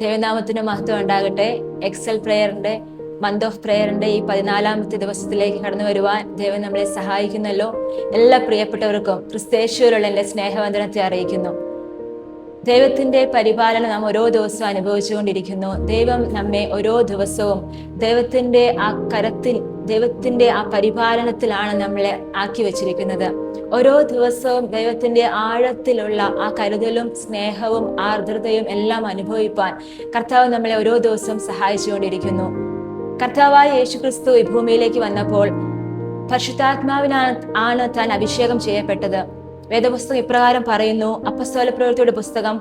ദൈവനാമത്തിന് മഹത്വം ഉണ്ടാകട്ടെ. എക്സൽ പ്രേയറിന്റെ മന്ത് ഓഫ് പ്രേയറിന്റെ ഈ 14ാമത്തെ ദിവസത്തിലേക്ക് കടന്നു വരുവാൻ ദൈവം നമ്മളെ സഹായിക്കുന്നല്ലോ. എല്ലാ പ്രിയപ്പെട്ടവർക്കും ക്രിസ്തേശ്വരുള്ള എൻ്റെ സ്നേഹവന്ദനത്തെ അറിയിക്കുന്നു. ദൈവത്തിന്റെ പരിപാലനം നാം ഓരോ ദിവസവും അനുഭവിച്ചുകൊണ്ടിരിക്കുന്നു. ദൈവം നമ്മെ ഓരോ ദിവസവും ദൈവത്തിന്റെ ആ കരത്തിൽ, ദൈവത്തിന്റെ ആ പരിപാലനത്തിലാണ് നമ്മളെ ആക്കി വെച്ചിരിക്കുന്നത്. ഓരോ ദിവസവും ദൈവത്തിന്റെ ആഴത്തിലുള്ള ആ കരുതലും സ്നേഹവും ആർദ്രതയും എല്ലാം അനുഭവിപ്പാൻ കർത്താവ് നമ്മളെ ഓരോ ദിവസവും സഹായിച്ചുകൊണ്ടിരിക്കുന്നു. കർത്താവായ യേശുക്രിസ്തു ഈ ഭൂമിയിലേക്ക് വന്നപ്പോൾ പരിശുദ്ധാത്മാവിനാണ് താൻ അഭിഷേകം ചെയ്യപ്പെട്ടത്. വേദപുസ്തകം ഇപ്രകാരം പറയുന്നു. അപ്പസ്തോലപ്രവൃത്തിയുടെ പുസ്തകം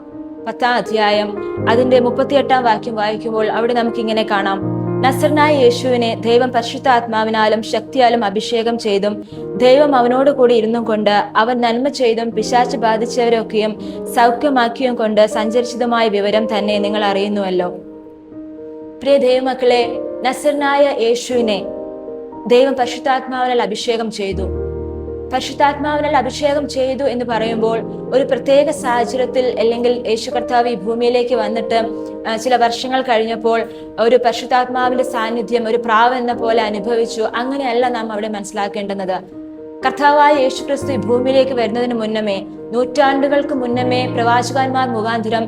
10-ാം അധ്യായം അതിന്റെ 38-ാം വാക്യം വായിക്കുമ്പോൾ അവിടെ നമുക്ക് ഇങ്ങനെ കാണാം: നസറനായ യേശുവിനെ ദൈവം പരിശുദ്ധാത്മാവിനാലും ശക്തിയാലും അഭിഷേകം ചെയ്തും ദൈവം അവനോട് കൂടി ഇരുന്നും കൊണ്ട് അവൻ നന്മ ചെയ്തും പിശാച് ബാധിച്ചവരൊക്കെയും സൗഖ്യമാക്കിയും കൊണ്ട് സഞ്ചരിച്ചതുമായ വിവരം തന്നെ നിങ്ങൾ അറിയുന്നുവല്ലോ. പ്രിയ ദൈവമക്കളെ, നസറനായ യേശുവിനെ ദൈവം പരിശുദ്ധാത്മാവിനാൽ അഭിഷേകം ചെയ്തു. പരിശുദ്ധാത്മാവിനാൽ അഭിഷേകം ചെയ്തു എന്ന് പറയുമ്പോൾ ഒരു പ്രത്യേക സാഹചര്യത്തിൽ, അല്ലെങ്കിൽ യേശു കർത്താവ് ഈ ഭൂമിയിലേക്ക് വന്നിട്ട് ചില വർഷങ്ങൾ കഴിഞ്ഞപ്പോൾ ഒരു പരിശുദ്ധാത്മാവിന്റെ സാന്നിധ്യം ഒരു പ്രാവ് എന്ന പോലെ അനുഭവിച്ചു. അങ്ങനെയല്ല നാം അവിടെ മനസ്സിലാക്കേണ്ടുന്നത്. കർത്താവായ യേശു ക്രിസ്തു ഈ ഭൂമിയിലേക്ക് വരുന്നതിന് മുന്നമേ, നൂറ്റാണ്ടുകൾക്ക് മുന്നമേ പ്രവാചകന്മാർ മുഖാന്തരം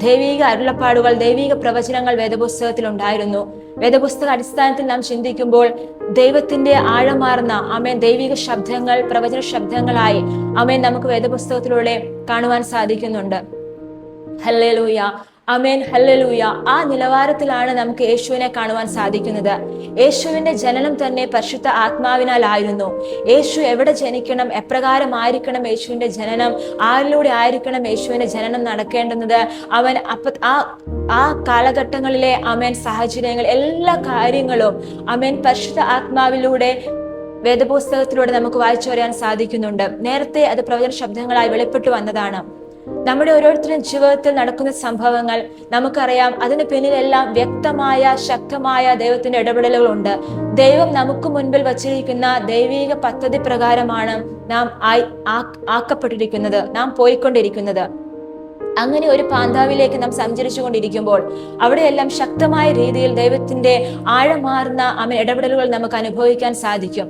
ദൈവിക അരുളപ്പാടുകൾ, ദൈവിക പ്രവചനങ്ങൾ വേദപുസ്തകത്തിൽ ഉണ്ടായിരുന്നു. വേദപുസ്തക അടിസ്ഥാനത്തിൽ നാം ചിന്തിക്കുമ്പോൾ ദൈവത്തിന്റെ ആഴമാർന്ന ദൈവിക ശബ്ദങ്ങൾ പ്രവചന ശബ്ദങ്ങളായി നമുക്ക് വേദപുസ്തകത്തിലൂടെ കാണുവാൻ സാധിക്കുന്നുണ്ട്. ഹല്ലേലൂയ, ആമേൻ, ഹല്ലേലൂയ. ആ നിലവാരത്തിലാണ് നമുക്ക് യേശുവിനെ കാണുവാൻ സാധിക്കുന്നത്. യേശുവിന്റെ ജനനം തന്നെ പരിശുദ്ധ ആത്മാവിനാലായിരുന്നു. യേശു എവിടെ ജനിക്കണം, എപ്രകാരമായിരിക്കണം യേശുവിന്റെ ജനനം, ആരിലൂടെ ആയിരിക്കണം യേശുവിന്റെ ജനനം നടക്കേണ്ടുന്നത്, അവൻ ആ കാലഘട്ടങ്ങളിലെ സാഹചര്യങ്ങൾ, എല്ലാ കാര്യങ്ങളും പരിശുദ്ധ ആത്മാവിലൂടെ വേദപുസ്തകത്തിലൂടെ നമുക്ക് വായിച്ചു വരാൻ സാധിക്കുന്നുണ്ട്. നേരത്തെ അത് പ്രവചന ശബ്ദങ്ങളായി വെളിപ്പെട്ടു വന്നതാണ്. നമ്മുടെ ഓരോരുത്തരും ജീവിതത്തിൽ നടക്കുന്ന സംഭവങ്ങൾ നമുക്കറിയാം. അതിന് പിന്നിലെല്ലാം വ്യക്തമായ ശക്തമായ ദൈവത്തിന്റെ ഇടപെടലുകളുണ്ട്. ദൈവം നമുക്ക് മുൻപിൽ വച്ചിരിക്കുന്ന ദൈവിക പദ്ധതി പ്രകാരമാണ് നാം ആക്കപ്പെട്ടിരിക്കുന്നത്, നാം പോയിക്കൊണ്ടിരിക്കുന്നത്. അങ്ങനെ ഒരു പാന്താവിലേക്ക് നാം സഞ്ചരിച്ചു കൊണ്ടിരിക്കുമ്പോൾ അവിടെയെല്ലാം ശക്തമായ രീതിയിൽ ദൈവത്തിന്റെ ആഴമാർന്ന ഇടപെടലുകൾ നമുക്ക് അനുഭവിക്കാൻ സാധിക്കും.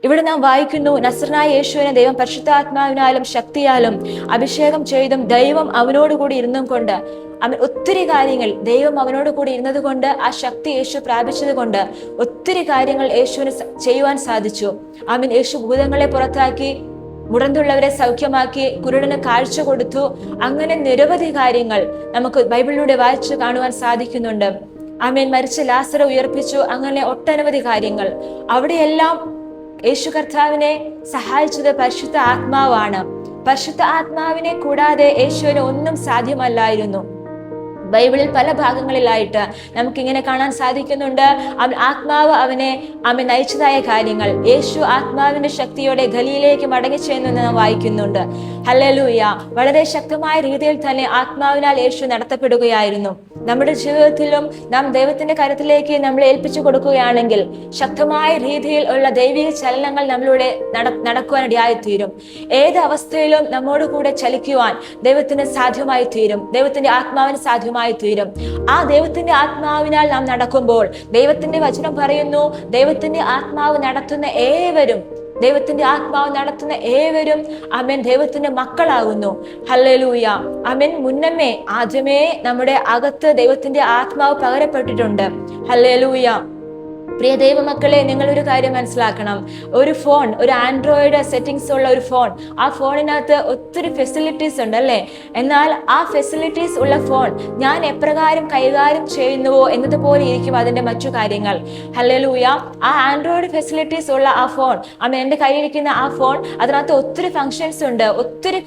ഇവിടെ നാം വായിക്കുന്നു, നസറനായ യേശുവിനെ ദൈവം പരിശുദ്ധാത്മാവിനാലും ശക്തിയാലും അഭിഷേകം ചെയ്തും ദൈവം അവനോട് കൂടി ഇരുന്നും കൊണ്ട് ഒത്തിരി കാര്യങ്ങൾ, ദൈവം അവനോട് കൂടി ഇരുന്നത് കൊണ്ട്, ആ ശക്തി യേശു പ്രാപിച്ചത് കൊണ്ട് ഒത്തിരി കാര്യങ്ങൾ യേശുവിന് ചെയ്യുവാൻ സാധിച്ചു. യേശു ഭൂതങ്ങളെ പുറത്താക്കി, മുടന്തുള്ളവരെ സൗഖ്യമാക്കി, കുരുടന് കാഴ്ച കൊടുത്തു. അങ്ങനെ നിരവധി കാര്യങ്ങൾ നമുക്ക് ബൈബിളിലൂടെ വായിച്ചു കാണുവാൻ സാധിക്കുന്നുണ്ട്. മരിച്ച ലാസറെ ഉയർപ്പിച്ചു. അങ്ങനെ ഒട്ടനവധി കാര്യങ്ങൾ. അവിടെയെല്ലാം യേശു കർത്താവിനെ സഹായിച്ചത് പരിശുദ്ധ ആത്മാവാണ്. പരിശുദ്ധ ആത്മാവിനെ കൂടാതെ യേശുവിന് ഒന്നും സാധ്യമല്ലായിരുന്നു. ബൈബിളിൽ പല ഭാഗങ്ങളിലായിട്ട് നമുക്കിങ്ങനെ കാണാൻ സാധിക്കുന്നുണ്ട്. ആത്മാവ് അവനെ നയിച്ചതായ കാര്യങ്ങൾ. യേശു ആത്മാവിന്റെ ശക്തിയോടെ ഗലീലയിലേക്ക് മടങ്ങിച്ചെന്ന് നാം വായിക്കുന്നുണ്ട്. ഹല്ലേലൂയ. വളരെ ശക്തമായ രീതിയിൽ തന്നെ ആത്മാവിനാൽ യേശു നടത്തപ്പെടുകയായിരുന്നു. നമ്മുടെ ജീവിതത്തിലും നാം ദൈവത്തിന്റെ കരത്തിലേക്ക് നമ്മളെ ഏൽപ്പിച്ചു കൊടുക്കുകയാണെങ്കിൽ ശക്തമായ രീതിയിൽ ഉള്ള ദൈവിക ചലനങ്ങൾ നമ്മളിലൂടെ നടക്കുവാനിടയായി തീരും. ഏത് അവസ്ഥയിലും നമ്മോട് കൂടെ ചലിക്കുവാൻ ദൈവത്തിന് സാധ്യമായി തീരും. ദൈവത്തിന്റെ ആത്മാവിന് സാധ്യമായി തീരും. ആ ദൈവത്തിന്റെ ആത്മാവിനാൽ നാം നടക്കുമ്പോൾ ദൈവത്തിന്റെ വചനം പറയുന്നു, ദൈവത്തിന്റെ ആത്മാവ് നടത്തുന്ന ഏവരും ദൈവത്തിന്റെ മക്കളാകുന്നു. ഹല്ലേലൂയ, മുന്നമേ ആദ്യമേ നമ്മുടെ അകത്ത് ദൈവത്തിന്റെ ആത്മാവ് പകരപ്പെട്ടിട്ടുണ്ട്. ഹല്ലേലൂയ. പ്രിയ ദൈവമക്കളെ, നിങ്ങൾ ഒരു കാര്യം മനസ്സിലാക്കണം. ഒരു ഫോൺ, ഒരു ആൻഡ്രോയിഡ് സെറ്റിംഗ്സ് ഉള്ള ഒരു ഫോൺ, ആ ഫോണിനകത്ത് ഒത്തിരി ഫെസിലിറ്റീസ് ഉണ്ട്, അല്ലേ? എന്നാൽ ആ ഫെസിലിറ്റീസ് ഉള്ള ഫോൺ ഞാൻ എപ്രകാരം കൈകാര്യം ചെയ്യുന്നുവോ എന്നതുപോലെ ഇരിക്കും അതിന്റെ മറ്റു കാര്യങ്ങൾ. ഹല്ലേലൂയ. ആ ആൻഡ്രോയിഡ് ഫെസിലിറ്റീസ് ഉള്ള ആ ഫോൺ, എന്റെ കയ്യിലിരിക്കുന്ന ആ ഫോൺ, അതിനകത്ത് ഒത്തിരി ഫങ്ഷൻസ് ഉണ്ട്, ഒത്തിരി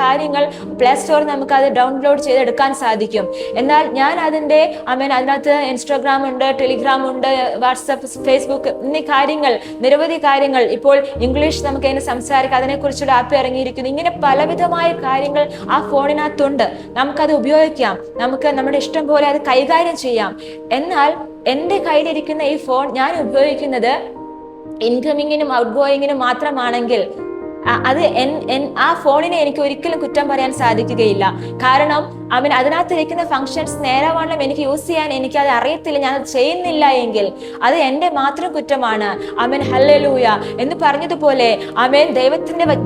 കാര്യങ്ങൾ പ്ലേ സ്റ്റോറിൽ നമുക്ക് അത് ഡൗൺലോഡ് ചെയ്തെടുക്കാൻ സാധിക്കും. എന്നാൽ ഞാൻ അതിനകത്ത് ഇൻസ്റ്റാഗ്രാം ഉണ്ട്, ടെലിഗ്രാം ഉണ്ട്, വാട്സ്ആപ്പ്, ഫേസ്ബുക്ക് എന്നീ കാര്യങ്ങൾ, നിരവധി കാര്യങ്ങൾ. ഇപ്പോൾ ഇംഗ്ലീഷ് നമുക്ക് അതിന് സംസാരിക്കാം, അതിനെക്കുറിച്ചുള്ള ആപ്പ് ഇറങ്ങിയിരിക്കുന്നു. ഇങ്ങനെ പലവിധമായ കാര്യങ്ങൾ ആ ഫോണിനകത്തുണ്ട്. നമുക്കത് ഉപയോഗിക്കാം, നമുക്ക് നമ്മുടെ ഇഷ്ടം പോലെ അത് കൈകാര്യം ചെയ്യാം. എന്നാൽ എൻ്റെ കയ്യിലിരിക്കുന്ന ഈ ഫോൺ ഞാൻ ഉപയോഗിക്കുന്നത് ഇൻകമിങ്ങിനും ഔട്ട് ഗോയിങ്ങിനും മാത്രമാണെങ്കിൽ അത് ആ ഫോണിനെ എനിക്ക് ഒരിക്കലും കുറ്റം പറയാൻ സാധിക്കുകയില്ല. കാരണം ആമേൻ അതിനകത്തിരിക്കുന്ന ഫങ്ഷൻസ് നേരവണ്ണം എനിക്ക് യൂസ് ചെയ്യാൻ എനിക്കത് അറിയത്തില്ല, ഞാൻ അത് ചെയ്യുന്നില്ല എങ്കിൽ അത് എൻ്റെ മാത്രം കുറ്റമാണ്. ആമേൻ ഹല്ലേലൂയ എന്ന് പറഞ്ഞതുപോലെ ആമേൻ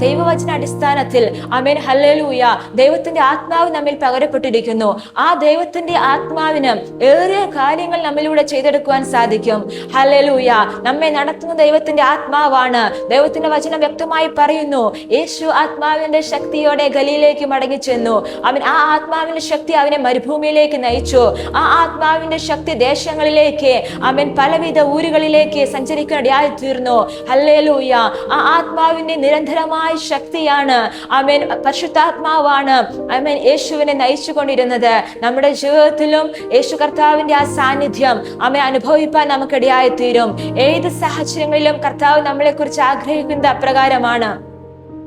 ദൈവവചന അടിസ്ഥാനത്തിൽ ആമേൻ ഹല്ലേലൂയ ദൈവത്തിന്റെ ആത്മാവ് നമ്മിൽ പകരപ്പെട്ടിരിക്കുന്നു. ആ ദൈവത്തിന്റെ ആത്മാവിന് ഏറിയ കാര്യങ്ങൾ നമ്മിലൂടെ ചെയ്തെടുക്കുവാൻ സാധിക്കും. ഹല്ലേലൂയ നമ്മെ നടത്തുന്ന ദൈവത്തിന്റെ ആത്മാവാണ്. ദൈവത്തിന്റെ വചനം വ്യക്തമായി പറയുന്നു, യേശു ആത്മാവിന്റെ ശക്തിയോടെ ഗലീലയിലേക്ക് മടങ്ങി ചെന്നു. അവൻ ആ ആത്മാവിന്റെ ശക്തി അവനെ മരുഭൂമിയിലേക്ക് നയിച്ചു. ആ ആത്മാവിന്റെ ശക്തി ദേശങ്ങളിലേക്ക് അവൻ പലവിധ ഊരുകളിലേക്ക് സഞ്ചരിക്കാനിടയായി തീർന്നു. ഹല്ലേലൂയ ആ ആത്മാവിന്റെ നിരന്തരമായ ശക്തിയാണ് ആമേൻ പരിശുദ്ധാത്മാവാണ് ആമേൻ യേശുവിനെ നയിച്ചു കൊണ്ടിരുന്നത്. നമ്മുടെ ജീവിതത്തിലും യേശു കർത്താവിന്റെ ആ സാന്നിധ്യം ആമേൻ അനുഭവിപ്പാൻ നമുക്കിടയായി തീരും. ഏത് സാഹചര്യങ്ങളിലും കർത്താവ് നമ്മളെ കുറിച്ച് ആഗ്രഹിക്കുന്നത് അപ്രകാരമാണ്.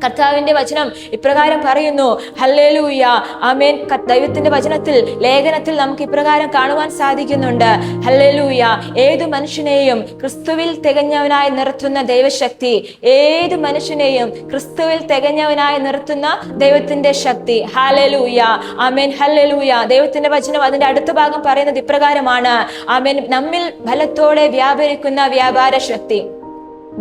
കർത്താവിന്റെ വചനം ഇപ്രകാരം പറയുന്നു. ഹല്ലേലൂയ ആമേൻ ദൈവത്തിന്റെ വചനത്തിൽ ലേഖനത്തിൽ നമുക്ക് ഇപ്രകാരം കാണുവാൻ സാധിക്കുന്നുണ്ട്. ഹല്ലേലൂയ ഏതു മനുഷ്യനെയും ക്രിസ്തുവിൽ തികഞ്ഞവനായി നിർത്തുന്ന ദൈവശക്തി, ഏതു മനുഷ്യനെയും ക്രിസ്തുവിൽ തികഞ്ഞവനായി നിർത്തുന്ന ദൈവത്തിന്റെ ശക്തി. ഹല്ലേലൂയ ആമേൻ ഹല്ലേലൂയ ദൈവത്തിന്റെ വചനം അതിന്റെ അടുത്ത ഭാഗം പറയുന്നത് ഇപ്രകാരമാണ്. ആമേൻ നമ്മിൽ ബലത്തോടെ വ്യാപരിക്കുന്ന വ്യാപാര ശക്തി.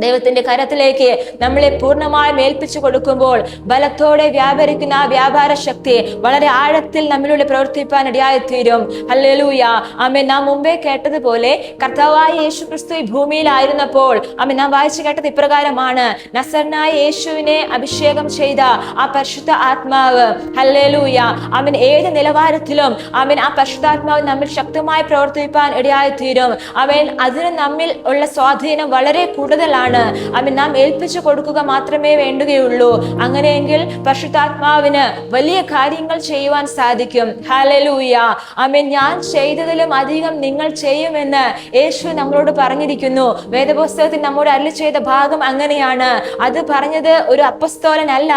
ദൈവത്തിന്റെ കരത്തിലേക്ക് നമ്മളെ പൂർണ്ണമായും ഏൽപ്പിച്ചു കൊടുക്കുമ്പോൾ ബലത്തോടെ വ്യാപരിക്കുന്ന ആ വ്യാപാര ശക്തി വളരെ ആഴത്തിൽ നമ്മളിലൂടെ പ്രവർത്തിപ്പാൻ ഇടയായി തീരും. ഹല്ലേലൂയ ആമേൻ നാം മുമ്പേ കേട്ടതുപോലെ കർത്താവായ യേശു ക്രിസ്തു ഈ ഭൂമിയിലായിരുന്നപ്പോൾ ആമേൻ നാം വായിച്ചു കേട്ടത് ഇപ്രകാരമാണ്. നസറനായ യേശുവിനെ അഭിഷേകം ചെയ്ത ആ പരിശുദ്ധ ആത്മാവ് ഹല്ലേലൂയ ആമേൻ ഏത് നിലവാരത്തിലും ആമേൻ ആ പരിശുദ്ധാത്മാവ് നമ്മിൽ ശക്തമായി പ്രവർത്തിപ്പാൻ ഇടയായി തീരും. ആമേൻ അതിന് നമ്മിൽ ഉള്ള സ്വാധീനം വളരെ കൂടുതലാണ്. ആമേൻ നാം ഏൽപ്പിച്ചു കൊടുക്കുക മാത്രമേ വേണ്ടുകയുള്ളൂ. അങ്ങനെയെങ്കിൽ പരിശുദ്ധാത്മാവിന് വലിയ കാര്യങ്ങൾ ചെയ്യുവാൻ സാധിക്കും. ഹല്ലേലൂയ ആമേൻ ഞാൻ ചെയ്തതിലും അധികം നിങ്ങൾ ചെയ്യുമെന്ന് യേശു നമ്മളോട് പറഞ്ഞിരിക്കുന്നു. വേദപുസ്തകത്തിൽ നമ്മോട് അരുളി ചെയ്ത ഭാഗം അങ്ങനെയാണ്. അത് പറഞ്ഞത് ഒരു അപ്പസ്തോലനല്ല,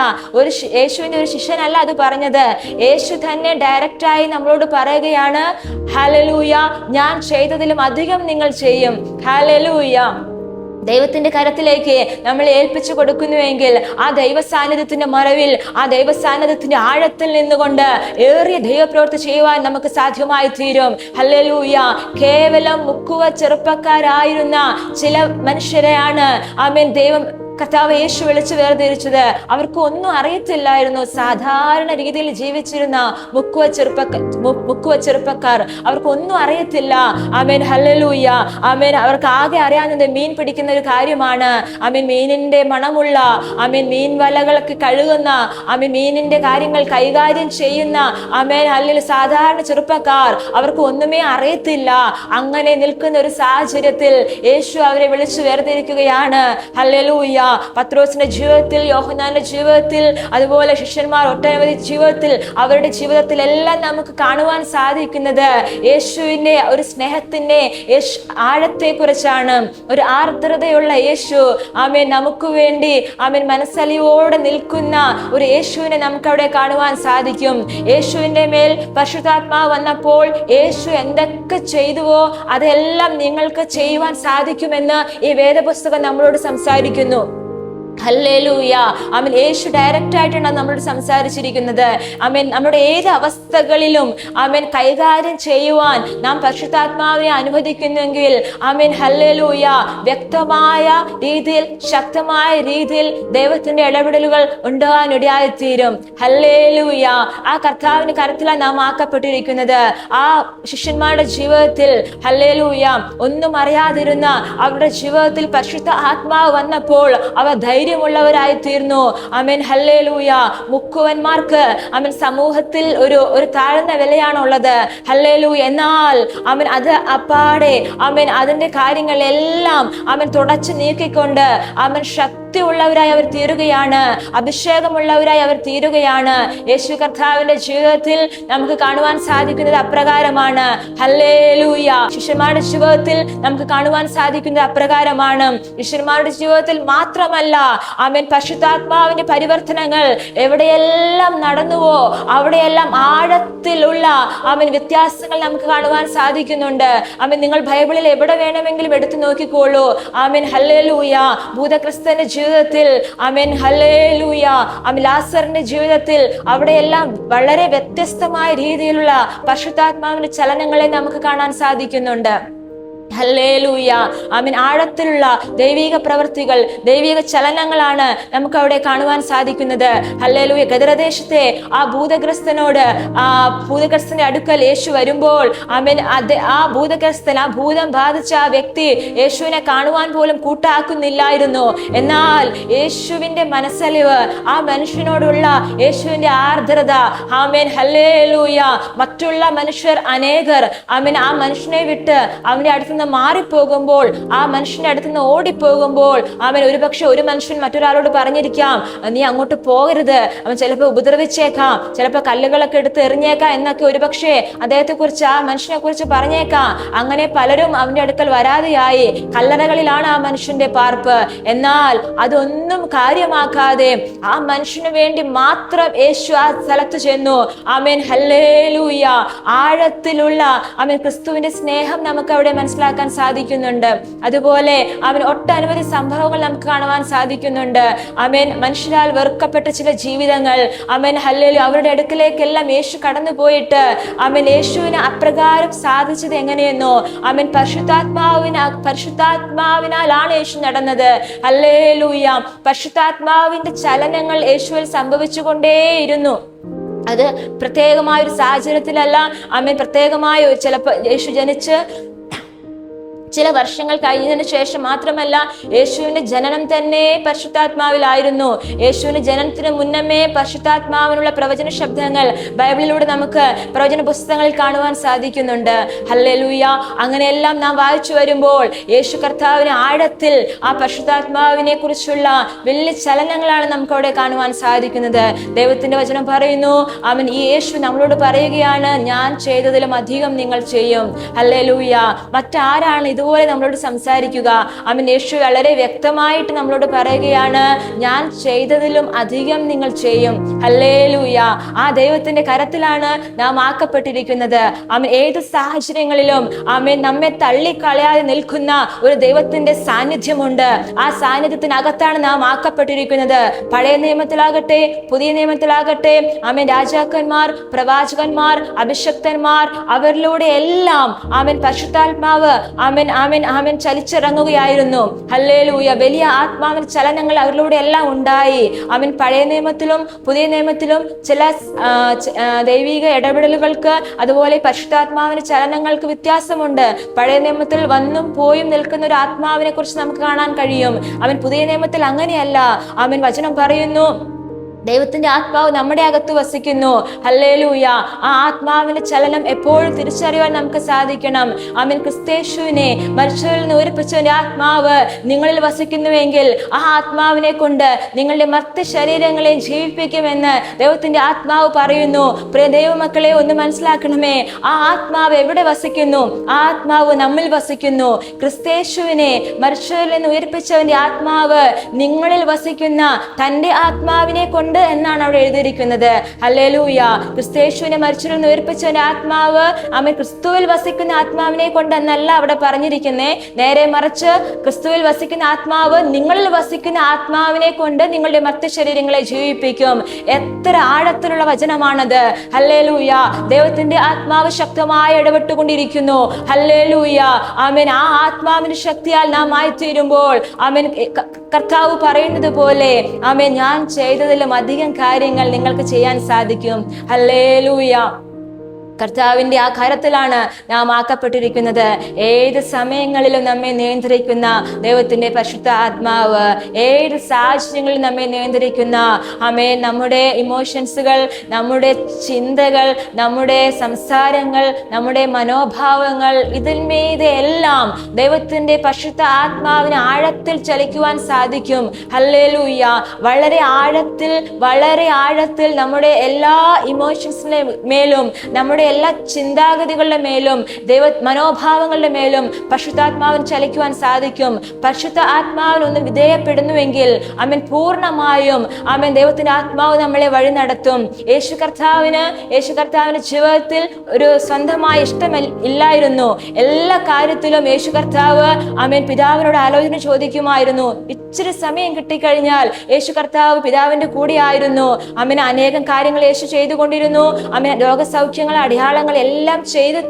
യേശുവിന്റെ ഒരു ശിഷ്യനല്ല അത് പറഞ്ഞത്. യേശു തന്നെ ഡയറക്റ്റായി നമ്മളോട് പറയുകയാണ്, ഹല്ലേലൂയ ഞാൻ ചെയ്തതിലും അധികം നിങ്ങൾ ചെയ്യും. ഹല്ലേലൂയ ദൈവത്തിന്റെ കരത്തിലേക്ക് നമ്മൾ ഏൽപ്പിച്ചു കൊടുക്കുന്നുവെങ്കിൽ ആ ദൈവ സാന്നിധ്യത്തിന്റെ മറവിൽ ആ ദൈവ സാന്നിധ്യത്തിന്റെ ആഴത്തിൽ നിന്നുകൊണ്ട് ഏറിയ ദൈവപ്രവൃത്തി ചെയ്യുവാൻ നമുക്ക് സാധ്യമായി തീരും. ഹല്ലേലൂയ കേവലം മുക്കുവ ചെറുപ്പക്കാരായിരുന്ന ചില മനുഷ്യരെയാണ് ആമേൻ ദൈവം കർത്താവ് യേശു വിളിച്ചു വേർതിരിച്ചത്. അവർക്ക് ഒന്നും അറിയത്തില്ലായിരുന്നു. സാധാരണ രീതിയിൽ ജീവിച്ചിരുന്ന മുക്കുവ ചെറുപ്പക്കാർ, അവർക്ക് ഒന്നും അറിയത്തില്ല. ആമേൻ ഹല്ലേലൂയ ആമേൻ അവർക്ക് ആകെ അറിയാവുന്നത് മീൻ പിടിക്കുന്ന ഒരു കാര്യമാണ്. ആമേൻ മീനിന്റെ മണമുള്ള ആമേൻ മീൻ വലകളൊക്കെ കഴുകുന്ന ആമേൻ മീനിന്റെ കാര്യങ്ങൾ കൈകാര്യം ചെയ്യുന്ന ആമേൻ ഹല്ലേലൂയ സാധാരണ ചെറുപ്പക്കാർ, അവർക്ക് ഒന്നുമേ അറിയത്തില്ല. അങ്ങനെ നിൽക്കുന്ന ഒരു സാഹചര്യത്തിൽ യേശു അവരെ വിളിച്ചു വേർതിരിക്കുകയാണ്. ഹല്ലേലൂയ പത്രോസിന്റെ ജീവിതത്തിൽ, യോഹന്നാന്റെ ജീവിതത്തിൽ, അതുപോലെ ശിഷ്യന്മാർ ഒട്ടനവധി ജീവിതത്തിൽ, അവരുടെ ജീവിതത്തിലെല്ലാം നമുക്ക് കാണുവാൻ സാധിക്കുന്നത് യേശുവിന്റെ ഒരു സ്നേഹത്തിന്റെ ആഴത്തെ കുറിച്ചാണ്. ഒരു ആർദ്രതയുള്ള യേശു ആമേൻ നമുക്ക് വേണ്ടി ആമേൻ മനസ്സലിയോടെ നിൽക്കുന്ന ഒരു യേശുവിനെ നമുക്ക് അവിടെ കാണുവാൻ സാധിക്കും. യേശുവിന്റെ മേൽ പരിശുദ്ധാത്മാവ് വന്നപ്പോൾ യേശു എന്തൊക്കെ ചെയ്തുവോ അതെല്ലാം നിങ്ങൾക്ക് ചെയ്യുവാൻ സാധിക്കുമെന്ന് ഈ വേദപുസ്തകം നമ്മളോട് സംസാരിക്കുന്നു. ഹല്ലേലൂയ ആമേൻ യേശു ഡയറക്റ്റ് ആയിട്ടാണ് നമ്മളോട് സംസാരിച്ചിരിക്കുന്നത്. ആമേൻ നമ്മുടെ ഏത് അവസ്ഥകളിലും ആമേൻ കൈകാര്യം ചെയ്യുവാൻ നാം പരിശുദ്ധാത്മാവിനെ അനുവദിക്കുന്നെങ്കിൽ ആമേൻ ഹല്ലേലൂയ വ്യക്തമായ രീതിയിൽ ശക്തമായ രീതിയിൽ ദൈവത്തിന്റെ ഇടപെടലുകൾ ഉണ്ടാകാൻ ഇടയായിത്തീരും. ഹല്ലേലൂയ ആ കർത്താവിന്റെ കരത്തിലാണ് നാം ആക്കപ്പെട്ടിരിക്കുന്നത്. ആ ശിഷ്യന്മാരുടെ ജീവിതത്തിൽ ഹല്ലേലൂയ ഒന്നും അറിയാതിരുന്ന അവരുടെ ജീവിതത്തിൽ പരിശുദ്ധ ആത്മാവ് വന്നപ്പോൾ അവർ ധൈര്യമുള്ളവരായി തീർന്നു. ആമേൻ ഹല്ലേലൂയ മുക്കുവന്മാർക്ക് ആമേൻ സമൂഹത്തിൽ ഒരു താഴ്ന്ന വിലയാണുള്ളത്. ഹല്ലേലൂയ എന്നാൽ ആമേൻ അത് അപ്പാടെ ആമേൻ അതിന്റെ കാര്യങ്ങളെല്ലാം ആമേൻ തുടച്ചു നീക്കിക്കൊണ്ട് ആമേൻ ശക്തിയുള്ളവരായി അവർ തീരുകയാണ്, അഭിഷേകമുള്ളവരായി അവർ തീരുകയാണ്. യേശു കർത്താവിന്റെ ജീവിതത്തിൽ നമുക്ക് കാണുവാൻ സാധിക്കുന്നത് അപ്രകാരമാണ്. ഹല്ലേലൂയ ശിഷ്യന്മാരുടെ ജീവിതത്തിൽ നമുക്ക് കാണുവാൻ സാധിക്കുന്നത് അപ്രകാരമാണ്. ശിഷ്യന്മാരുടെ ജീവിതത്തിൽ മാത്രമല്ല ആമേൻ പരിശുദ്ധാത്മാവിന്റെ പരിവർത്തനങ്ങൾ എവിടെയെല്ലാം നടന്നുവോ അവിടെയെല്ലാം ആഴത്തിലുള്ള ആമേൻ വ്യത്യാസങ്ങൾ നമുക്ക് കാണുവാൻ സാധിക്കുന്നുണ്ട്. ആമേൻ നിങ്ങൾ ബൈബിളിൽ എവിടെ വേണമെങ്കിലും എടുത്തു നോക്കിക്കോളൂ. ആമേൻ ഹല്ലേലൂയ ഭൂതക്രിസ്തന്റെ ജീവിതത്തിൽ ആമേൻ ഹല്ലേലൂയ, ലാസറിന്റെ ജീവിതത്തിൽ അവിടെയെല്ലാം വളരെ വ്യത്യസ്തമായ രീതിയിലുള്ള പരിശുദ്ധാത്മാവിന്റെ ചലനങ്ങളെ നമുക്ക് കാണാൻ സാധിക്കുന്നുണ്ട്. ഹല്ലേലൂയ, ആമേൻ. ആഴത്തിലുള്ള ദൈവിക പ്രവൃത്തികൾ, ദൈവിക ചലനങ്ങളാണ് നമുക്ക് അവിടെ കാണുവാൻ സാധിക്കുന്നത്. ഹല്ലേലൂയ. ഗദരദേശത്തെ ആ ഭൂതഗ്രസ്തന്റെ അടുക്കൽ യേശു വരുമ്പോൾ ആമേൻ ആ ഭൂതഗ്രസ്തൻ, ആ ഭൂതം ബാധിച്ച ആ വ്യക്തി യേശുവിനെ കാണുവാൻ പോലും കൂട്ടാക്കുന്നില്ലായിരുന്നു. എന്നാൽ യേശുവിന്റെ മനസ്സലിവ്, ആ മനുഷ്യനോടുള്ള യേശുവിന്റെ ആർദ്രത, ആമേൻ ഹല്ലേലൂയ, മറ്റുള്ള മനുഷ്യർ അനേകർ ആമേൻ ആ മനുഷ്യനെ വിട്ട് അവന്റെ അടുത്ത് മാറിപ്പോകുമ്പോൾ, ആ മനുഷ്യന്റെ അടുത്ത് നിന്ന് ഓടിപ്പോകുമ്പോൾ അവൻ ഒരുപക്ഷെ ഒരു മനുഷ്യൻ മറ്റൊരാളോട് പറഞ്ഞിരിക്കാം, നീ അങ്ങോട്ട് പോകരുത്, അവൻ ചിലപ്പോൾ ഉപദ്രവിച്ചേക്കാം, ചിലപ്പോൾ കല്ലുകളൊക്കെ എടുത്ത് എറിഞ്ഞേക്കാം എന്നൊക്കെ ഒരുപക്ഷെ അദ്ദേഹത്തെ കുറിച്ച്, ആ മനുഷ്യനെ കുറിച്ച് പറഞ്ഞേക്കാം. അങ്ങനെ പലരും അവന്റെ അടുക്കൽ വരാതെയായി. കല്ലറകളിലാണ് ആ മനുഷ്യന്റെ പാർപ്പ്. എന്നാൽ അതൊന്നും കാര്യമാക്കാതെ ആ മനുഷ്യന് വേണ്ടി മാത്രം യേശു ആ സ്ഥലത്ത് ചെന്നു. Amen hallelujah. ആഴത്തിലുള്ള ആമേൻ ക്രിസ്തുവിന്റെ സ്നേഹം നമുക്ക് അവിടെ മനസ്സിലാക്കാൻ സാധിക്കുന്നുണ്ട്. അതുപോലെ അവൻ ഒട്ടനവധി സംഭവങ്ങൾ നമുക്ക് കാണുവാൻ സാധിക്കുന്നുണ്ട്. ആമേൻ മനുഷ്യരാൽ വെറുക്കപ്പെട്ട ചില ജീവിതങ്ങൾ, ആമേൻ ഹല്ലേലൂയ, അവരുടെ അടുക്കലേക്കെല്ലാം യേശു കടന്നു പോയിട്ട് ആമേൻ യേശുവിന് അപ്രകാരം സാധിച്ചത് എങ്ങനെയെന്നോ, ആമേൻ പരിശുദ്ധാത്മാവിനാലാണ് യേശു നടന്നത്. ഹല്ലേലൂയ. പരിശുദ്ധാത്മാവിന്റെ ചലനങ്ങൾ യേശുവിൽ സംഭവിച്ചുകൊണ്ടേയിരുന്നു. അത് പ്രത്യേകമായ ഒരു സാഹചര്യത്തിലല്ല, ആമേൻ പ്രത്യേകമായ ചിലപ്പോൾ യേശു ജനിച്ച് ചില വർഷങ്ങൾ കഴിഞ്ഞതിന് ശേഷം മാത്രമല്ല, യേശുവിന്റെ ജനനം തന്നെ പരിശുദ്ധാത്മാവിലായിരുന്നു. യേശുവിന്റെ ജനനത്തിന് മുന്നമേ പരിശുദ്ധാത്മാവിനുള്ള പ്രവചന ശബ്ദങ്ങൾ ബൈബിളിലൂടെ നമുക്ക് പ്രവചന പുസ്തകങ്ങളിൽ കാണുവാൻ സാധിക്കുന്നുണ്ട്. ഹല്ലേലൂയ. അങ്ങനെയെല്ലാം നാം വായിച്ചു വരുമ്പോൾ യേശു കർത്താവിന് ആഴത്തിൽ ആ പരിശുദ്ധാത്മാവിനെ കുറിച്ചുള്ള വലിയ ചലനങ്ങളാണ് നമുക്ക് അവിടെ കാണുവാൻ സാധിക്കുന്നത്. ദൈവത്തിന്റെ വചനം പറയുന്നു, അവൻ ഈ യേശു നമ്മളോട് പറയുകയാണ്, ഞാൻ ചെയ്തതിലും അധികം നിങ്ങൾ ചെയ്യും. ഹല്ലേലൂയ. മറ്റാരാണ് ഇതുപോലെ നമ്മളോട് സംസാരിക്കുക? അവൻ യേശു വളരെ വ്യക്തമായിട്ട് നമ്മളോട് പറയുകയാണ്, ഞാൻ ചെയ്തതിലും അധികം നിങ്ങൾ ചെയ്യും. ഹല്ലേലൂയ. ആ ദൈവത്തിന്റെ കരത്തിലാണ് നാം ആക്കപ്പെട്ടിരിക്കുന്നത്. അവൻ ഏത് സാഹചര്യങ്ങളിലും അവൻ നമ്മെ തള്ളിക്കളയാതെ നിൽക്കുന്ന ഒരു ദൈവത്തിന്റെ സാന്നിധ്യമുണ്ട്. ആ സാന്നിധ്യത്തിനകത്താണ് നാം ആക്കപ്പെട്ടിരിക്കുന്നത്. പഴയ നിയമത്തിലാകട്ടെ പുതിയ നിയമത്തിലാകട്ടെ ആമേൻ രാജാക്കന്മാർ, പ്രവാചകന്മാർ, അഭിഷക്തന്മാർ, അവരിലൂടെ എല്ലാം ആമേൻ പരിശുദ്ധാത്മാവ് ആമേൻ ആമേൻ ആമേൻ ചലിച്ചിറങ്ങുകയായിരുന്നു. ഹല്ലേലൂയ. വലിയ ആത്മാവിന്റെ ചലനങ്ങൾ അവരിലൂടെ എല്ലാം ഉണ്ടായി. ആമേൻ പഴയ നിയമത്തിലും പുതിയ നിയമത്തിലും ചില ദൈവിക ഇടപെടലുകൾക്ക്, അതുപോലെ പരിശുദ്ധാത്മാവിന്റെ ചലനങ്ങൾക്ക് വ്യത്യാസമുണ്ട്. പഴയ നിയമത്തിൽ വന്നും പോയും നിൽക്കുന്ന ഒരു ആത്മാവിനെ കുറിച്ച് നമുക്ക് കാണാൻ കഴിയും. അവൻ പുതിയ നിയമത്തിൽ അങ്ങനെയല്ല. അവൻ വചനം പറയുന്നു, ദൈവത്തിന്റെ ആത്മാവ് നമ്മുടെ അകത്ത് വസിക്കുന്നു. ഹല്ലേലൂയ. ആ ആത്മാവിന്റെ ചലനം എപ്പോഴും തിരിച്ചറിയാൻ നമുക്ക് സാധിക്കണം. ആമേൻ. ക്രിസ്തേശുവിനെ മരിച്ചവരിൽ നിന്ന് ഉയർപ്പിച്ചവന്റെ ആത്മാവ് നിങ്ങളിൽ വസിക്കുന്നുവെങ്കിൽ ആ ആത്മാവിനെ കൊണ്ട് നിങ്ങളുടെ മറ്റ് ശരീരങ്ങളെ ജീവിപ്പിക്കുമെന്ന് ദൈവത്തിന്റെ ആത്മാവ് പറയുന്നു. പ്രിയ ദൈവമക്കളെ, ഒന്ന് മനസ്സിലാക്കണമേ, ആ ആത്മാവ് എവിടെ വസിക്കുന്നു? ആ ആത്മാവ് നമ്മിൽ വസിക്കുന്നു. ക്രിസ്തേശുവിനെ മരിച്ചവരിൽ നിന്ന് ഉയർപ്പിച്ചവന്റെ ആത്മാവ് നിങ്ങളിൽ വസിക്കുന്ന തന്റെ ആത്മാവിനെ കൊണ്ട് എന്നാണ് അവിടെ എഴുതിയിരിക്കുന്നത്. ഹല്ലേലൂയ. ക്രിസ്തേശുവിനെ മരിച്ചവരിൽ നിന്ന് ഉയർപ്പിച്ചവന്റെ ആത്മാവ് ആമേൻ ക്രിസ്തുവിൽ വസിക്കുന്ന ആത്മാവിനെ കൊണ്ട് എന്നല്ല അവിടെ പറഞ്ഞിരിക്കുന്നേ. നേരെ മറിച്ച് ക്രിസ്തുവിൽ വസിക്കുന്ന ആത്മാവ് നിങ്ങളിൽ വസിക്കുന്ന ആത്മാവിനെ കൊണ്ട് നിങ്ങളുടെ മറ്റ് ശരീരങ്ങളെ ജീവിപ്പിക്കും. എത്ര ആഴത്തിലുള്ള വചനമാണത്! ഹല്ലേലൂയ. ദൈവത്തിന്റെ ആത്മാവ് ശക്തമായി ഇടപെട്ടുകൊണ്ടിരിക്കുന്നു. ഹല്ലേലൂയ. ആമേൻ. ആ ആത്മാവിന്റെ ശക്തിയാൽ നാം ആയിത്തീരുമ്പോൾ ആമേൻ കർത്താവ് പറയുന്നത് പോലെ ആമേൻ ഞാൻ ചെയ്തതിലും അധികം കാര്യങ്ങൾ നിങ്ങൾക്ക് ചെയ്യാൻ സാധിക്കും. ഹല്ലേലൂയ. കർത്താവിന്റെ ആ കരത്തിലാണ് നാം ആക്കപ്പെട്ടിരിക്കുന്നത്. ഏത് സമയങ്ങളിലും നമ്മെ നിയന്ത്രിക്കുന്ന ദൈവത്തിന്റെ പരിശുദ്ധ ആത്മാവ്, ഏത് സാഹചര്യങ്ങളിലും നമ്മെ നിയന്ത്രിക്കുന്ന ആമേൻ നമ്മുടെ ഇമോഷൻസുകൾ, നമ്മുടെ ചിന്തകൾ, നമ്മുടെ സംസാരങ്ങൾ, നമ്മുടെ മനോഭാവങ്ങൾ, ഇതിന്മീതെല്ലാം ദൈവത്തിന്റെ പരിശുദ്ധ ആത്മാവിന് ആഴത്തിൽ ചലിക്കുവാൻ സാധിക്കും. ഹല്ലേലൂയ. വളരെ ആഴത്തിൽ നമ്മുടെ എല്ലാ ഇമോഷൻസിന്റെ മേലും, നമ്മുടെ എല്ലാ ചിന്താഗതികളുടെ മേലും മനോഭാവങ്ങളുടെ മേലും പരിശുദ്ധാത്മാവിന് ചലിക്കുവാൻ സാധിക്കും. പരിശുദ്ധ ആത്മാവിനൊന്ന് വിധേയപ്പെടുന്നുവെങ്കിൽ പൂർണ്ണമായും ദൈവത്തിന്റെ ആത്മാവ് നമ്മളെ വഴി നടത്തും. യേശു കർത്താവിന് ജീവിതത്തിൽ ഒരു സ്വന്തമായ ഇല്ലായിരുന്നു. എല്ലാ കാര്യത്തിലും യേശു കർത്താവ് പിതാവിനോട് ആലോചന ചോദിക്കുമായിരുന്നു. ഇച്ചിരി സമയം കിട്ടിക്കഴിഞ്ഞാൽ യേശു കർത്താവ് പിതാവിന്റെ കൂടെ ആയിരുന്നു. അനേകം കാര്യങ്ങൾ യേശു ചെയ്തുകൊണ്ടിരുന്നു. രോഗസൗഖ്യങ്ങൾ, അടയാളങ്ങൾ എല്ലാം ചെയ്ത്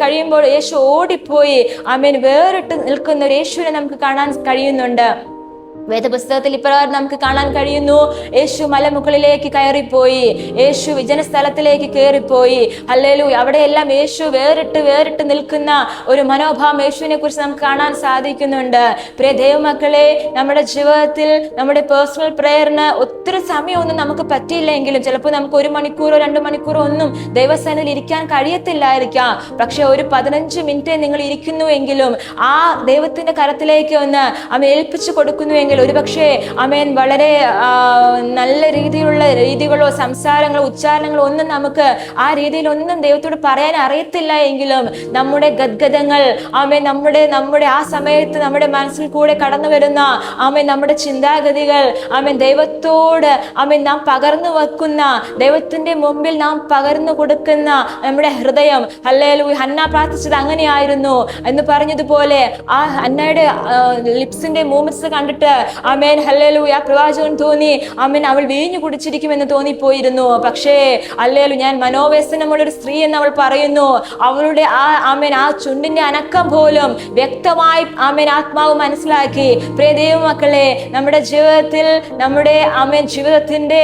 കഴിയുമ്പോൾ യേശു ഓടിപ്പോയി വേറിട്ട് നിൽക്കുന്ന ഒരു യേശുവിനെ നമുക്ക് കാണാൻ കഴിയുന്നുണ്ട്. വേദപുസ്തകത്തിൽ ഇപ്രകാരം നമുക്ക് കാണാൻ കഴിയുന്നു. യേശു മലമുകളിലേക്ക് കയറിപ്പോയി, യേശു വിജന സ്ഥലത്തിലേക്ക് കയറിപ്പോയി. ഹല്ലേലൂയ. അവിടെയെല്ലാം യേശു വേറിട്ട് നിൽക്കുന്ന ഒരു മനോഭാവം യേശുവിനെ കുറിച്ച് നമുക്ക് കാണാൻ സാധിക്കുന്നുണ്ട്. പ്രിയ ദൈവമക്കളെ, നമ്മുടെ ജീവിതത്തിൽ നമ്മുടെ പേഴ്സണൽ പ്രേയറിന് ഒത്തിരി സമയമൊന്നും നമുക്ക് പറ്റിയില്ലെങ്കിലും, ചിലപ്പോൾ നമുക്ക് 1 മണിക്കൂറോ 2 മണിക്കൂറോ ഒന്നും ദൈവസന്നിധിയിൽ ഇരിക്കാൻ കഴിയത്തില്ലായിരിക്കാം. പക്ഷെ ഒരു 15 മിനിറ്റ് നിങ്ങൾ ഇരിക്കുന്നുവെങ്കിലും ആ ദൈവത്തിന്റെ കരത്തിലേക്ക് ഒന്ന് ഏൽപ്പിച്ചു കൊടുക്കുന്നുവെങ്കിൽ ഒരുപക്ഷെ വളരെ നല്ല രീതികളോ സംസാരങ്ങളോ ഉച്ചാരണങ്ങളോ ഒന്നും നമുക്ക് ആ രീതിയിലൊന്നും ദൈവത്തോട് പറയാൻ അറിയത്തില്ല എങ്കിലും നമ്മുടെ ഗദ്ഗതങ്ങൾ നമ്മുടെ ആ സമയത്ത് നമ്മുടെ മനസ്സിൽ കൂടെ കടന്നു വരുന്ന നമ്മുടെ ചിന്താഗതികൾ ദൈവത്തോട് നാം പകർന്നു വെക്കുന്ന, ദൈവത്തിന്റെ മുമ്പിൽ നാം പകർന്നു കൊടുക്കുന്ന നമ്മുടെ ഹൃദയം. ഹല്ലേലൂയ. ഹന്ന പ്രാർത്ഥിച്ചത് അങ്ങനെയായിരുന്നു എന്ന് പറഞ്ഞതുപോലെ ആ ഹന്നയുടെ ലിപ്സിന്റെ മൂവ്മെന്റ്സ് കണ്ടിട്ട് ഹല്ലേലൂയ പ്രവാചകൻ തോന്നി അവൾ വീഞ്ഞു കുടിച്ചിരിക്കുമെന്ന് തോന്നിപ്പോയിരുന്നു. പക്ഷേ ഹല്ലേലൂയ, ഞാൻ മനോവ്യസനമുള്ളൊരു സ്ത്രീ എന്ന് അവൾ പറയുന്നു. അവളുടെ ആ ചുണ്ടിന്റെ അനക്കം പോലും വ്യക്തമായി ആത്മാവ് മനസ്സിലാക്കി. പ്രിയ ദൈവമക്കളെ, നമ്മുടെ ജീവിതത്തിൽ ജീവിതത്തിന്റെ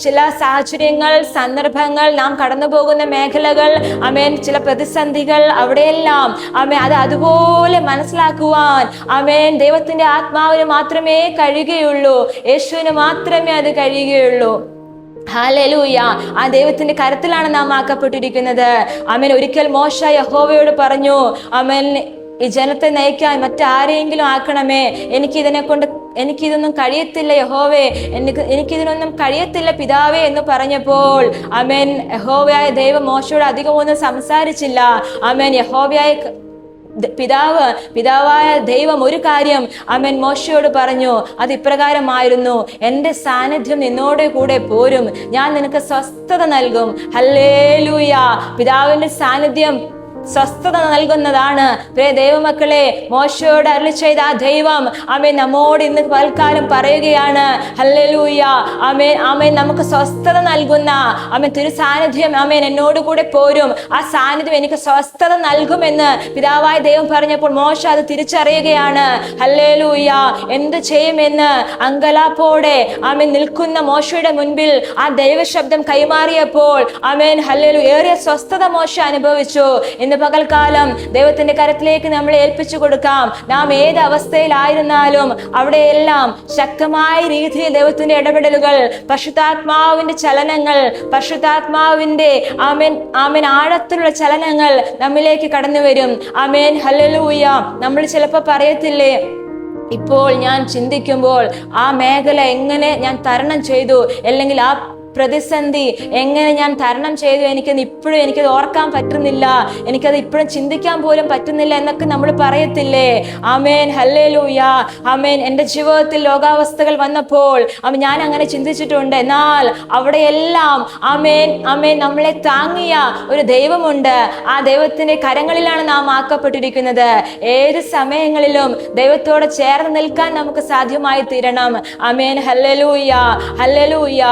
ചില സാഹചര്യങ്ങൾ, സന്ദർഭങ്ങൾ, നാം കടന്നു പോകുന്ന മേഖലകൾ, ചില പ്രതിസന്ധികൾ, അവിടെയെല്ലാം അത് അതുപോലെ മനസ്സിലാക്കുവാൻ ദൈവത്തിന്റെ ആത്മാവിന് മാത്രമേ കഴിയുകയുള്ളൂ. യേശുവിന് മാത്രമേ അത് കഴിയുകയുള്ളൂ. ഹല്ലേലൂയ. ആ ദൈവത്തിന്റെ കരത്തിലാണ് നാം ആക്കപ്പെട്ടിരിക്കുന്നത്. ഒരിക്കൽ മോശ യഹോവയോട് പറഞ്ഞു, ഈ ജനത്തെ നയിക്കാൻ മറ്റാരെങ്കിലും ആക്കണമേ, എനിക്കിതൊന്നും കഴിയത്തില്ല യഹോവേ, എനിക്കിതിനൊന്നും കഴിയത്തില്ല പിതാവേ എന്ന് പറഞ്ഞപ്പോൾ യഹോവയായ ദൈവം മോശയോട് അധികമൊന്നും സംസാരിച്ചില്ല. യഹോവയായ പിതാവായ ദൈവം ഒരു കാര്യം മോശയോട് പറഞ്ഞു. അത് ഇപ്രകാരമായിരുന്നു: എന്റെ സാന്നിധ്യം നിന്നോട് കൂടെ പോരും, ഞാൻ നിനക്ക് സ്വസ്ഥത നൽകും. ഹല്ലേലൂയ. പിതാവിന്റെ സാന്നിധ്യം സ്വസ്ഥത നൽകുന്നതാണ്. പ്രിയ ദൈവമക്കളെ, മോശയോട് അരുളി ചെയ്ത ആ ദൈവം നമ്മോട് ഇന്ന് പൽക്കാലം പറയുകയാണ്. ഹല്ലേലൂയ. നമുക്ക് സ്വസ്ഥത നൽകുന്ന തിരു സാന്നിധ്യം എന്നോട് കൂടെ പോരും, ആ സാന്നിധ്യം എനിക്ക് സ്വസ്ഥത നൽകുമെന്ന് പിതാവായ ദൈവം പറഞ്ഞപ്പോൾ മോശ അത് തിരിച്ചറിയുകയാണ്. ഹല്ലേലൂയ. എന്ത് ചെയ്യുമെന്ന് അങ്കലാപ്പോടെ നിൽക്കുന്ന മോശയുടെ മുൻപിൽ ആ ദൈവശബ്ദം കൈമാറിയപ്പോൾ ഹല്ലേലൂയ, ഏറിയ സ്വസ്ഥത മോശ അനുഭവിച്ചു. ഇന്ന് പകൽക്കാലം ദൈവത്തിന്റെ കരത്തിലേക്ക് നമ്മളെ ഏൽപ്പിച്ചു കൊടുക്കാം. നാം ഏത് അവസ്ഥയിലായിരുന്നാലും അവിടെയെല്ലാം ശക്തമായ രീതിയിൽ ദൈവത്തിന്റെ ഇടപെടലുകൾ, പരിശുദ്ധാത്മാവിന്റെ ചലനങ്ങൾ, പരിശുദ്ധാത്മാവിന്റെ ആഴത്തിലുള്ള ചലനങ്ങൾ നമ്മിലേക്ക് കടന്നു വരും. ഹല്ലേലൂയ. നമ്മൾ ചിലപ്പോൾ പറയത്തില്ലേ, ഇപ്പോൾ ഞാൻ ചിന്തിക്കുമ്പോൾ ആ മേഖല എങ്ങനെ ഞാൻ തരണം ചെയ്തു, അല്ലെങ്കിൽ ആ പ്രതിസന്ധി എങ്ങനെ ഞാൻ തരണം ചെയ്തു, എനിക്കത് ഓർക്കാൻ പറ്റുന്നില്ല, എനിക്കത് ഇപ്പോഴും ചിന്തിക്കാൻ പോലും പറ്റുന്നില്ല എന്നൊക്കെ നമ്മൾ പറയത്തില്ലേ? ഹല്ലേലൂയ. എൻ്റെ ജീവിതത്തിൽ ലോകാവസ്ഥകൾ വന്നപ്പോൾ ഞാൻ അങ്ങനെ ചിന്തിച്ചിട്ടുണ്ട്. എന്നാൽ അവിടെയെല്ലാം നമ്മളെ താങ്ങിയ ഒരു ദൈവമുണ്ട്. ആ ദൈവത്തിന്റെ കരങ്ങളിലാണ് നാം ആക്കപ്പെട്ടിരിക്കുന്നത്. ഏത് സമയങ്ങളിലും ദൈവത്തോട് ചേർന്ന് നിൽക്കാൻ നമുക്ക് സാധ്യമായി തീരണം. ഹല്ലേലൂയ. ഹല്ലേലൂയ.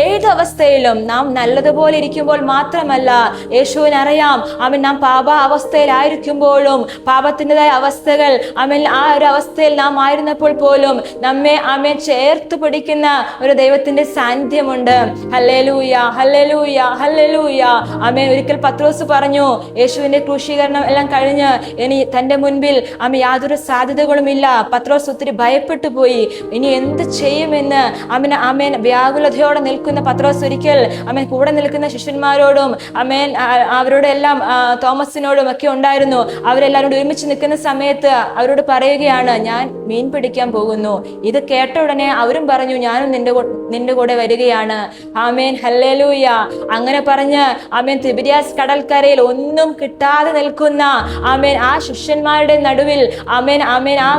ഏത് അവസ്ഥയിലും നാം നല്ലതുപോലെ ഇരിക്കുമ്പോൾ മാത്രമല്ല, യേശുവിനറിയാം നാം പാപാവസ്ഥയിലായിരിക്കുമ്പോഴും, പാപത്തിൻ്റെതായ അവസ്ഥകൾ ആ ഒരു അവസ്ഥയിൽ നാം ആയിരുന്നപ്പോൾ പോലും നമ്മെ ചേർത്ത് പിടിക്കുന്ന ഒരു ദൈവത്തിന്റെ സാന്നിധ്യമുണ്ട്. ഹല്ലേലൂയ. ഹല്ലേലൂയ. ഹല്ലേലൂയ. ഒരിക്കൽ പത്രോസ് പറഞ്ഞു, യേശുവിന്റെ ക്രൂശീകരണം എല്ലാം കഴിഞ്ഞ് ഇനി തന്റെ മുൻപിൽ യാതൊരു സാധ്യതകളുമില്ല. പത്രോസ് ഒത്തിരി ഭയപ്പെട്ടു പോയി. ഇനി എന്ത് ചെയ്യുമെന്ന് വ്യാകുലതയോടെ നിൽക്കുന്ന പത്രോസ് ഒരിക്കൽ ആമേൻ കൂടെ നിൽക്കുന്ന ശിഷ്യന്മാരോടും ആമേൻ അവരോടെല്ലാം തോമസിനോടും ഒക്കെ ഉണ്ടായിരുന്നു. അവരെല്ലാവരോടും ഒരുമിച്ച് നിൽക്കുന്ന സമയത്ത് അവരോട് പറയുകയാണ്, ഞാൻ മീൻ പിടിക്കാൻ പോകുന്നു. ഇത് കേട്ട ഉടനെ അവരും പറഞ്ഞു, ഞാനും നിന്റെ കൂടെ വരികയാണ്. ആമേൻ, ഹല്ലേലൂയ. അങ്ങനെ പറഞ്ഞ് ആമേൻ തിബിരിയാസ് കടൽക്കരയിൽ ഒന്നും കിട്ടാതെ നിൽക്കുന്ന ആമേൻ ആ ശിഷ്യന്മാരുടെ നടുവിൽ ആമേൻ ആ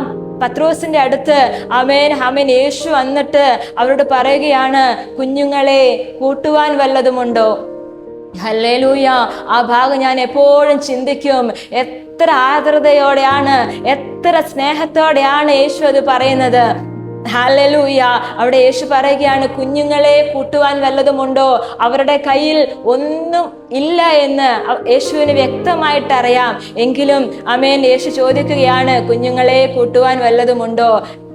പത്രോസിന്റെ അടുത്ത് ആമേൻ യേശു വന്നിട്ട് അവരോട് പറയുകയാണ്, കുഞ്ഞുങ്ങളെ കൂട്ടുവാൻ വല്ലതുമുണ്ടോ? ഹല്ലേലൂയ. ആ ഭാഗം ഞാൻ എപ്പോഴും ചിന്തിക്കും. എത്ര ആർദ്രതയോടെയാണ്, എത്ര സ്നേഹത്തോടെയാണ് യേശു അത് പറയുന്നത്. ഹല്ലേലൂയ. അവിടെ യേശു പറയുകയാണ്, കുഞ്ഞുങ്ങളെ കൂട്ടുവാൻ വല്ലതുമുണ്ടോ? അവരുടെ കയ്യിൽ ഒന്നും ഇല്ല എന്ന് യേശുവിന് വ്യക്തമായിട്ട് അറിയാം. എങ്കിലും ആമേൻ യേശു ചോദിക്കുകയാണ്, കുഞ്ഞുങ്ങളെ കൂട്ടുവാൻ വല്ലതുമുണ്ടോ?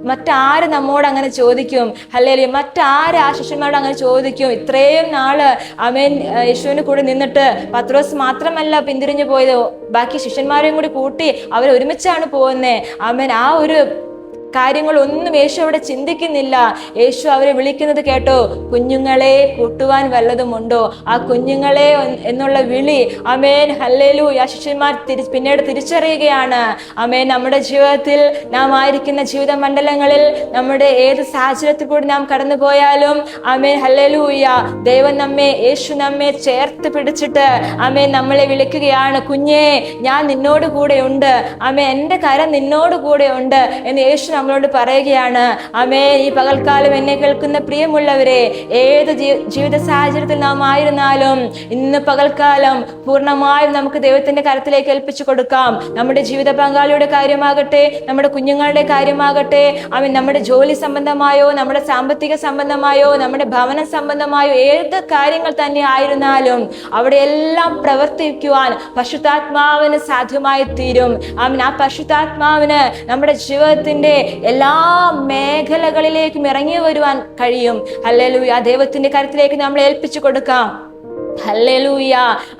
മറ്റാര് നമ്മോട് അങ്ങനെ ചോദിക്കും? ഹല്ലേലൂയ. മറ്റാര് ആ ശിഷ്യന്മാരോട് അങ്ങനെ ചോദിക്കും? ഇത്രയും നാള് ആമേൻ യേശുവിന് കൂടെ നിന്നിട്ട് പത്രോസ് മാത്രമല്ല പിന്തിരിഞ്ഞു പോയത്, ബാക്കി ശിഷ്യന്മാരെയും കൂടി കൂട്ടി അവർ ഒരുമിച്ചാണ് പോകുന്നത്. ആമേൻ ആ ഒരു കാര്യങ്ങളൊന്നും യേശു അവിടെ ചിന്തിക്കുന്നില്ല. യേശു അവരെ വിളിക്കുന്നത് കേട്ടോ, കുഞ്ഞുങ്ങളെ കൂട്ടുവാൻ വല്ലതുമുണ്ടോ? ആ കുഞ്ഞുങ്ങളെ എന്നുള്ള വിളി ആമേൻ ഹല്ലേലൂയ ശിഷ്യന്മാർ പിന്നീട് തിരിച്ചറിയുകയാണ്. ആമേൻ നമ്മുടെ ജീവിതത്തിൽ നാം ആയിരിക്കുന്ന ജീവിത മണ്ഡലങ്ങളിൽ നമ്മുടെ ഏത് സാഹചര്യത്തിൽ കൂടി നാം കടന്നു പോയാലും ആമേൻ ഹല്ലേലൂയ യേശു നമ്മെ ചേർത്ത് പിടിച്ചിട്ട് ആമേൻ നമ്മളെ വിളിക്കുകയാണ്, കുഞ്ഞേ ഞാൻ നിന്നോട് കൂടെ ഉണ്ട്, ആമേൻ എൻ്റെ കരം നിന്നോട് കൂടെ ഉണ്ട് എന്ന് യേശു നമ്മളോട് പറയുകയാണ്. ആമേൻ ഈ പകൽക്കാലം എന്നെ കേൾക്കുന്ന പ്രിയമുള്ളവരെ, ഏത് ജീവിത സാഹചര്യത്തിൽ നാം ആയിരുന്നാലും ഇന്ന് പകൽക്കാലം പൂർണ്ണമായും നമുക്ക് ദൈവത്തിന്റെ കരത്തിലേക്ക് ഏൽപ്പിച്ചു കൊടുക്കാം. നമ്മുടെ ജീവിത പങ്കാളിയുടെ കാര്യമാകട്ടെ, നമ്മുടെ കുഞ്ഞുങ്ങളുടെ കാര്യമാകട്ടെ, ആമേൻ നമ്മുടെ ജോലി സംബന്ധമായോ, നമ്മുടെ സാമ്പത്തിക സംബന്ധമായോ, നമ്മുടെ ഭവന സംബന്ധമായോ ഏത് കാര്യങ്ങൾ തന്നെ ആയിരുന്നാലും അവിടെ എല്ലാം പ്രവർത്തിക്കുവാൻ പരിശുദ്ധാത്മാവിന് സാധ്യമായി തീരും. ആമേൻ ആ പരിശുദ്ധാത്മാവിന് നമ്മുടെ ജീവിതത്തിന്റെ എല്ലാ മേഖലകളിലേക്കും ഇറങ്ങി വരുവാൻ കഴിയും. ഹല്ലേലൂയ. ദൈവത്തിന്റെ കരത്തിലേക്ക് നമ്മൾ ഏൽപ്പിച്ചു കൊടുക്കാം. ഹല്ലേലൂയ.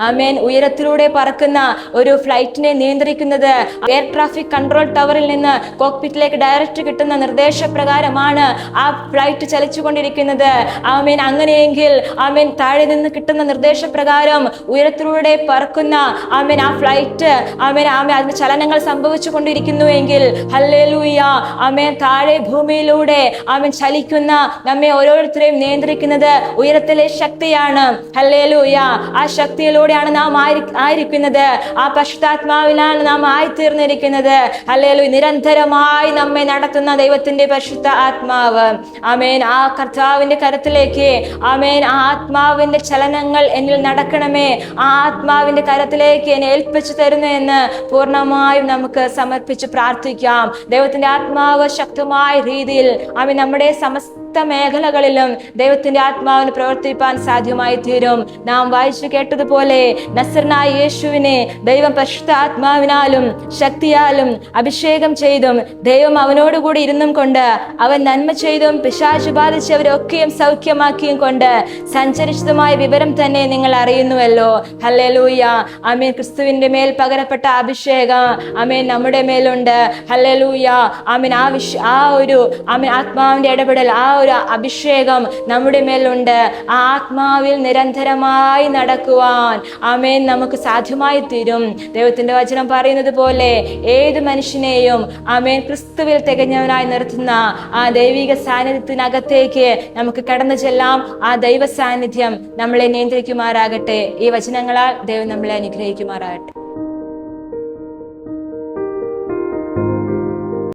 ആമേൻ. ഉയരത്തിലൂടെ പറക്കുന്ന ഒരു ഫ്ലൈറ്റിനെ നിയന്ത്രിക്കുന്നത് എയർ ട്രാഫിക് കൺട്രോൾ ടവറിൽ നിന്ന് കോക്പിറ്റിലേക്ക് ഡയറക്റ്റ് കിട്ടുന്ന നിർദ്ദേശപ്രകാരമാണ് ആ ഫ്ലൈറ്റ് ചലിച്ചുകൊണ്ടിരിക്കുന്നത്. ആമേൻ. അങ്ങനെയെങ്കിൽ ആമേൻ താഴെ നിന്ന് കിട്ടുന്ന നിർദ്ദേശപ്രകാരം ഉയരത്തിലൂടെ പറക്കുന്ന ആമേൻ ആ ഫ്ലൈറ്റ് ആമേൻ അതിന് ചലനങ്ങൾ സംഭവിച്ചു കൊണ്ടിരിക്കുന്നുവെങ്കിൽ ഹല്ലേലൂയ ആമേൻ താഴെ ഭൂമിയിലൂടെ ആമേൻ ചലിക്കുന്ന നമ്മെ ഓരോരുത്തരെയും നിയന്ത്രിക്കുന്നത് ഉയരത്തിലെ ശക്തിയാണ്. ഹല്ലേലൂയ. ആ ശക്തിയിലൂടെയാണ് നാം ആയിരിക്കുന്നത്. ആ പരിശുദ്ധാത്മാവിലാണ് നാം ആയിത്തീർന്നിരിക്കുന്നത്. ഹല്ലേലൂയ. നിരന്തരമായി നമ്മെ നടത്തുന്ന ദൈവത്തിന്റെ പരിശുദ്ധ ആത്മാവ്. ആമേൻ. ആ കർത്താവിന്റെ കരത്തിലേക്ക് ആമേൻ ആ ആത്മാവിന്റെ ചലനങ്ങൾ എന്നിൽ നടക്കണമേ, ആ ആത്മാവിന്റെ കരത്തിലേക്ക് എന്നെ ഏൽപ്പിച്ചു തരുന്നു എന്ന് പൂർണ്ണമായും നമുക്ക് സമർപ്പിച്ച് പ്രാർത്ഥിക്കാം. ദൈവത്തിന്റെ ആത്മാവ് ശക്തമായ രീതിയിൽ ആമേൻ നമ്മുടെ സമസ്ത മേഖലകളിലും ദൈവത്തിന്റെ ആത്മാവിന് പ്രവർത്തിപ്പാൻ സാധ്യമായി തീരും. നാം വായിച്ചു കേട്ടതുപോലെ നസറനായ യേശുവിനെ ദൈവം പരിശുദ്ധ ആത്മാവിനാലും ശക്തിയാലും അഭിഷേകം ചെയ്തും ദൈവം അവനോടുകൂടി ഇരുന്നും കൊണ്ട് അവൻ നന്മ ചെയ്തും പിശാച് ബാധിച്ചവരൊക്കെയും സൗഖ്യമാക്കിയും കൊണ്ട് സഞ്ചരിച്ചതുമായ വിവരം തന്നെ നിങ്ങൾ അറിയുന്നുവല്ലോ. ഹല്ലേലൂയ. ആമേൻ. ക്രിസ്തുവിന്റെ മേൽ പകരപ്പെട്ട അഭിഷേകം ആമേൻ നമ്മുടെ മേലുണ്ട്. ഹല്ലേലൂയ. ആമേൻ. ആ ഒരു ആമേൻ ആത്മാവിന്റെ ഇടപെടൽ, ആ ഒരു അഭിഷേകം നമ്മുടെ മേലുണ്ട്. ആ ആത്മാവിൽ നിരന്തരമായി നടക്കുവാൻ ആമേൻ നമുക്ക് സാധ്യമായി തീരും. ദൈവത്തിന്റെ വചനം പറയുന്നത് പോലെ ഏത് മനുഷ്യനെയും ആമേൻ ക്രിസ്തുവിൽ തികഞ്ഞവനായി നിർത്തുന്ന ആ ദൈവിക സാന്നിധ്യത്തിനകത്തേക്ക് നമുക്ക് കടന്നു ചെല്ലാം. ആ ദൈവ സാന്നിധ്യം നമ്മളെ നിയന്ത്രിക്കുമാറാകട്ടെ. ഈ വചനങ്ങളാൽ ദൈവം നമ്മളെ അനുഗ്രഹിക്കുമാറാകട്ടെ.